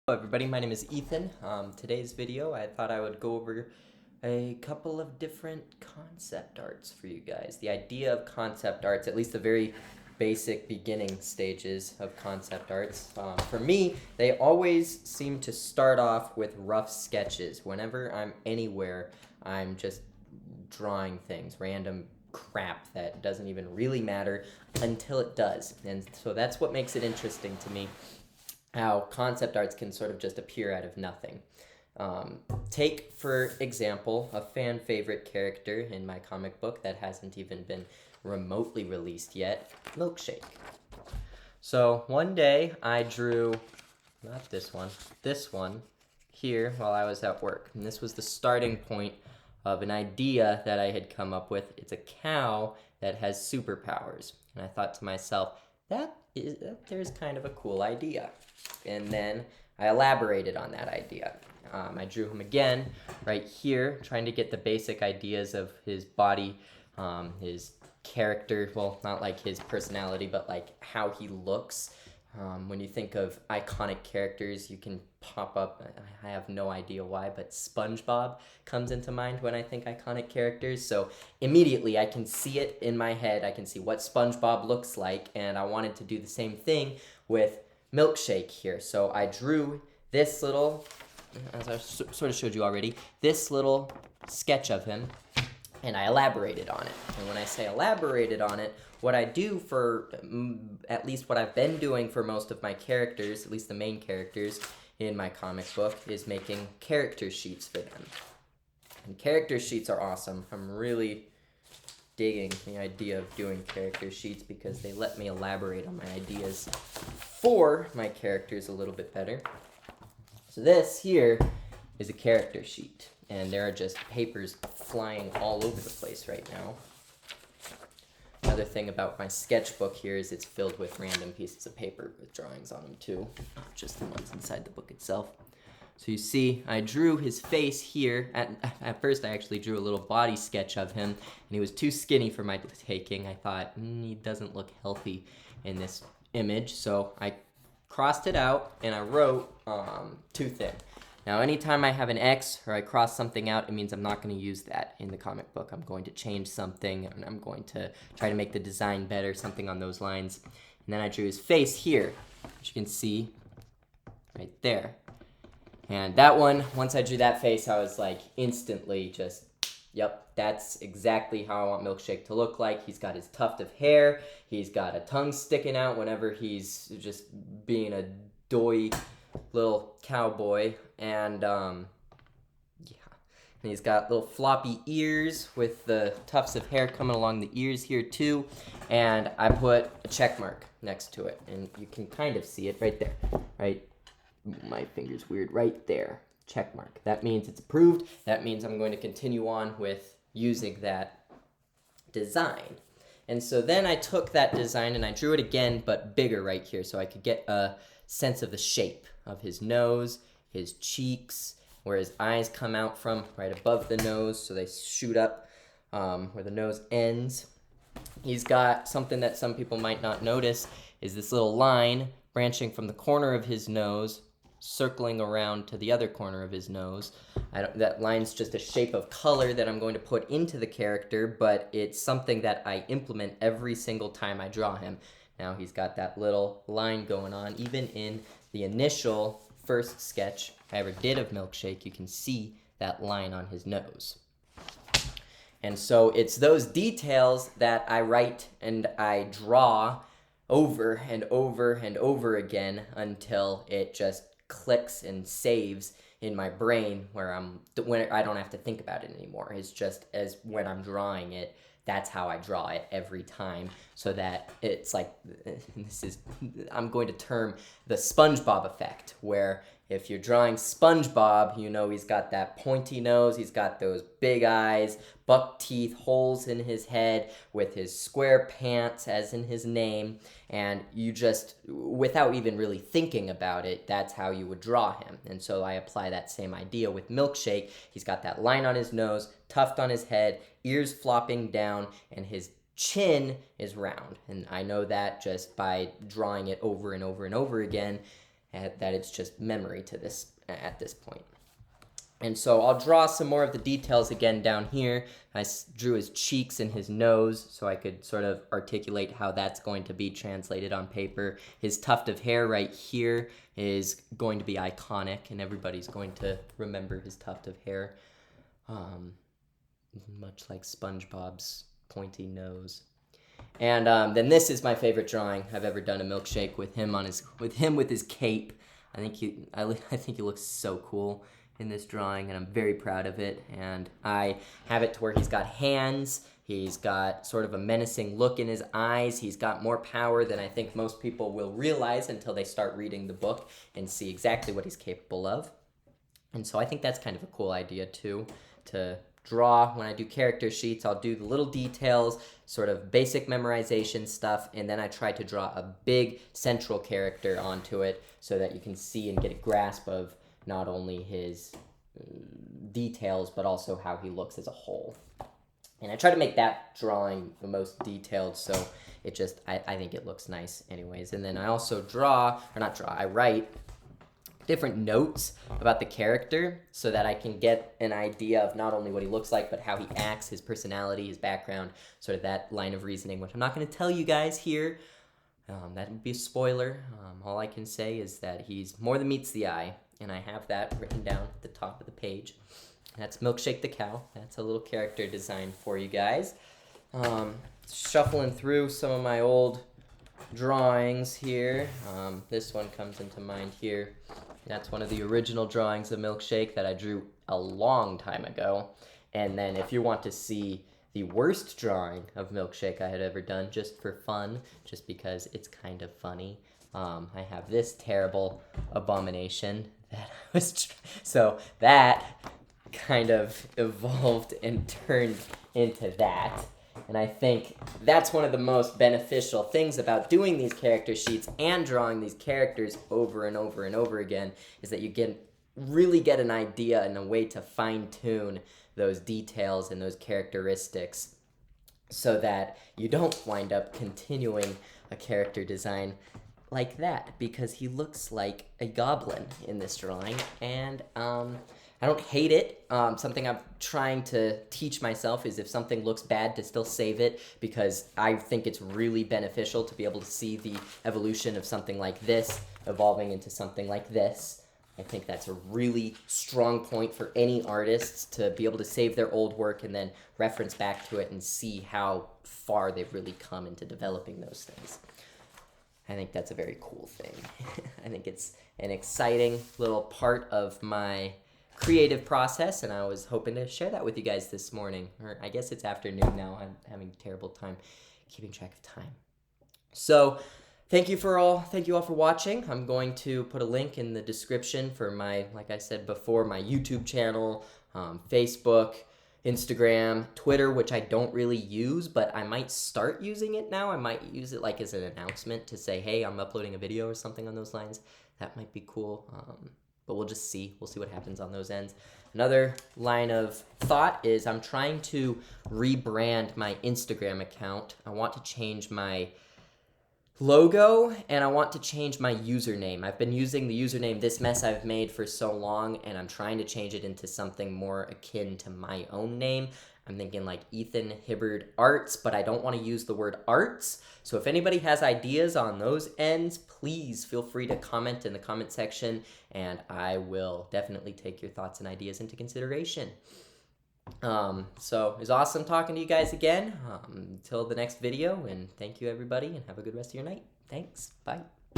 Hello everybody, my name is Ethan. Today's video, I thought I would go over a couple of different concept arts for you guys. The idea of concept arts, at least the very basic beginning stages of concept arts. For me, they always seem to start off with rough sketches. Whenever I'm anywhere, I'm just drawing things, random crap that doesn't even really matter until it does. And so that's what makes it interesting to me, how concept arts can sort of just appear out of nothing. Take, for example, a fan favorite character in my comic book that hasn't even been remotely released yet, Milkshake. So one day I drew, not this one here while I was at work. And this was the starting point of an idea that I had come up with. It's a cow that has superpowers. And I thought to myself, there's kind of a cool idea. And then I elaborated on that idea. I drew him again right here, trying to get the basic ideas of his body, his character, well, not like his personality, but like how he looks. When you think of iconic characters, you can pop up, I have no idea why, but SpongeBob comes into mind when I think iconic characters. So immediately I can see it in my head. I can see what SpongeBob looks like, and I wanted to do the same thing with Milkshake here. So I drew this little, as I sort of showed you already, this little sketch of him, and I elaborated on it. And when I say elaborated on it, what I do for, at least what I've been doing for most of my characters, at least the main characters in my comic book, is making character sheets for them. And character sheets are awesome. I'm really digging the idea of doing character sheets because they let me elaborate on my ideas for my characters a little bit better. So this here is a character sheet, and there are just papers flying all over the place right now. Another thing about my sketchbook here is it's filled with random pieces of paper with drawings on them too, not just the ones inside the book itself. So you see, I drew his face here. At first, I actually drew a little body sketch of him, and he was too skinny for my taking. I thought, he doesn't look healthy in this image, so I crossed it out, and I wrote too thin. Now, anytime I have an X or I cross something out, it means I'm not going to use that in the comic book. I'm going to change something, and I'm going to try to make the design better, something on those lines. And then I drew his face here, which you can see right there. And that one, once I drew that face, I was like instantly just, yep, that's exactly how I want Milkshake to look like. He's got his tuft of hair. He's got a tongue sticking out whenever he's just being a doy little cowboy. And and he's got little floppy ears with the tufts of hair coming along the ears here too. And I put a check mark next to it, and you can kind of see it right there, right? My finger's weird, right there, check mark. That means it's approved. That means I'm going to continue on with using that design. And so then I took that design and I drew it again, but bigger right here, so I could get a sense of the shape of his nose, his cheeks, where his eyes come out from, right above the nose, so they shoot up where the nose ends. He's got something that some people might not notice, is this little line branching from the corner of his nose, circling around to the other corner of his nose. That line's just a shape of color that I'm going to put into the character, but it's something that I implement every single time I draw him. Now he's got that little line going on. Even in the initial first sketch I ever did of Milkshake, you can see that line on his nose. And so it's those details that I write and I draw over and over and over again until it just clicks and saves in my brain when I don't have to think about it anymore. It's just as when I'm drawing it, that's how I draw it every time, so that it's like, I'm going to term the SpongeBob effect, where if you're drawing SpongeBob, you know he's got that pointy nose, he's got those big eyes, buck teeth, holes in his head, with his square pants, as in his name, and you just, without even really thinking about it, that's how you would draw him. And so I apply that same idea with Milkshake. He's got that line on his nose, tuft on his head, ears flopping down, and his chin is round. And I know that just by drawing it over and over and over again. that it's just memory to this at this point. And so I'll draw some more of the details again down here. I drew his cheeks and his nose so I could sort of articulate how that's going to be translated on paper. His tuft of hair right here is going to be iconic, and everybody's going to remember his tuft of hair, much like SpongeBob's pointy nose. And then this is my favorite drawing I've ever done, a Milkshake with him with his cape. I think he looks so cool in this drawing, and I'm very proud of it. And I have it to where he's got hands, he's got sort of a menacing look in his eyes, he's got more power than I think most people will realize until they start reading the book and see exactly what he's capable of. And so I think that's kind of a cool idea too, to draw. When I do character sheets, I'll do the little details, sort of basic memorization stuff, and then I try to draw a big central character onto it so that you can see and get a grasp of not only his details, but also how he looks as a whole. And I try to make that drawing the most detailed, so it just, I think it looks nice anyways. And then I also I write different notes about the character so that I can get an idea of not only what he looks like, but how he acts, his personality, his background, sort of that line of reasoning, which I'm not going to tell you guys here. That would be a spoiler. All I can say is that he's more than meets the eye, and I have that written down at the top of the page. That's Milkshake the Cow. That's a little character design for you guys. Shuffling through some of my old drawings here. This one comes into mind here. That's one of the original drawings of Milkshake that I drew a long time ago. And then if you want to see the worst drawing of Milkshake I had ever done, just for fun, just because it's kind of funny, I have this terrible abomination that so that kind of evolved and turned into that. And I think that's one of the most beneficial things about doing these character sheets and drawing these characters over and over and over again, is that you really get an idea and a way to fine-tune those details and those characteristics so that you don't wind up continuing a character design like that, because he looks like a goblin in this drawing, and I don't hate it. Something I'm trying to teach myself is if something looks bad, to still save it, because I think it's really beneficial to be able to see the evolution of something like this evolving into something like this. I think that's a really strong point for any artists, to be able to save their old work and then reference back to it and see how far they've really come into developing those things. I think that's a very cool thing. I think it's an exciting little part of my creative process, and I was hoping to share that with you guys this morning. Or I guess it's afternoon now. I'm having a terrible time keeping track of time. So thank you all for watching. I'm going to put a link in the description for my, like I said before, my YouTube channel, Facebook, Instagram, Twitter, which I don't really use, but I might start using it now. I might use it like as an announcement to say, hey, I'm uploading a video or something on those lines. That might be cool. But we'll just see. We'll see what happens on those ends. Another line of thought is I'm trying to rebrand my Instagram account. I want to change my logo, and I want to change my username. I've been using the username This Mess I've Made for so long, and I'm trying to change it into something more akin to my own name. I'm thinking like Ethan Hibbard Arts, but I don't want to use the word arts. So if anybody has ideas on those ends, please feel free to comment in the comment section, and I will definitely take your thoughts and ideas into consideration. So it was awesome talking to you guys again. Until the next video, and thank you everybody, and have a good rest of your night. Thanks. Bye.